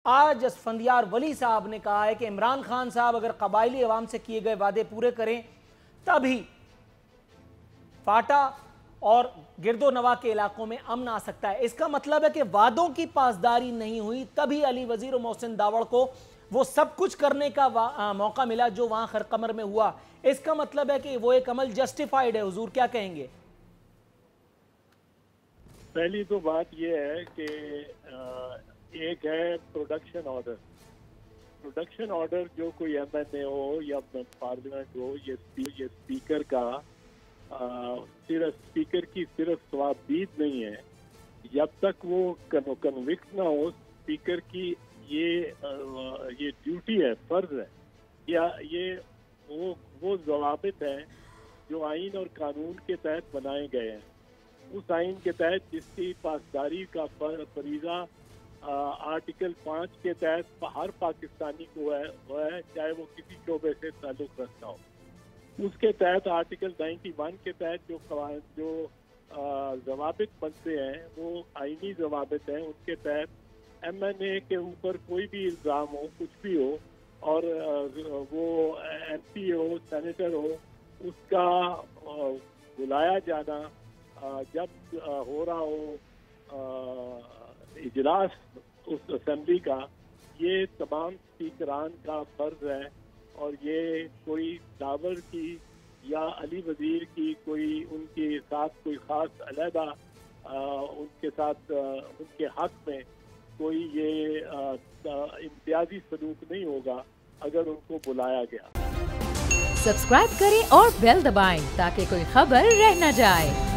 आज असफंदियार वली साहब ने कहा है कि इमरान खान साहब अगर कबायली अवाम से किए गए वादे पूरे करें तभी फाटा और गिरदो नवा के इलाकों में अमन आ सकता है। इसका मतलब है कि वादों की पासदारी नहीं हुई, तभी अली वजीर और मोहसिन दावड़ को वो सब कुछ करने का मौका मिला जो वहां खरकमर में हुआ। इसका मतलब है कि वो एक अमल जस्टिफाइड है। हुजूर क्या कहेंगे? पहली तो बात यह है कि एक है प्रोडक्शन ऑर्डर। प्रोडक्शन ऑर्डर जो कोई एमएनए हो या पार्लियामेंट हो, ये स्पीकर का सिर्फ स्पीकर की सिर्फ सवाबदीद नहीं है। जब तक वो कन्विक्ट ना हो, स्पीकर की ये ड्यूटी है, फर्ज है, या ये वो जवाबित है जो आइन और कानून के तहत बनाए गए हैं। उस आइन के तहत जिसकी पासदारी का फरीजा आर्टिकल 5 के तहत हर पाकिस्तानी को है, चाहे वो किसी शोबे से ताल्लुक रखता हो। उसके तहत आर्टिकल 91 के तहत जो जवाबित बनते हैं वो आइनी जवाबित हैं। उनके तहत एमएनए के ऊपर कोई भी इल्ज़ाम हो, कुछ भी हो, और वो एमपी हो, सेनेटर हो, उसका बुलाया जाना जब हो रहा हो इजलास उस असेंबली का, ये तमाम स्पीकरान का फर्ज है। और ये कोई दावर की या अली वजीर की कोई उनके साथ कोई ख़ास अलहदा उनके साथ उनके हक में कोई ये इम्तियाजी सलूक नहीं होगा अगर उनको बुलाया गया। सब्सक्राइब करें और बेल दबाएं ताकि कोई खबर रह न जाए।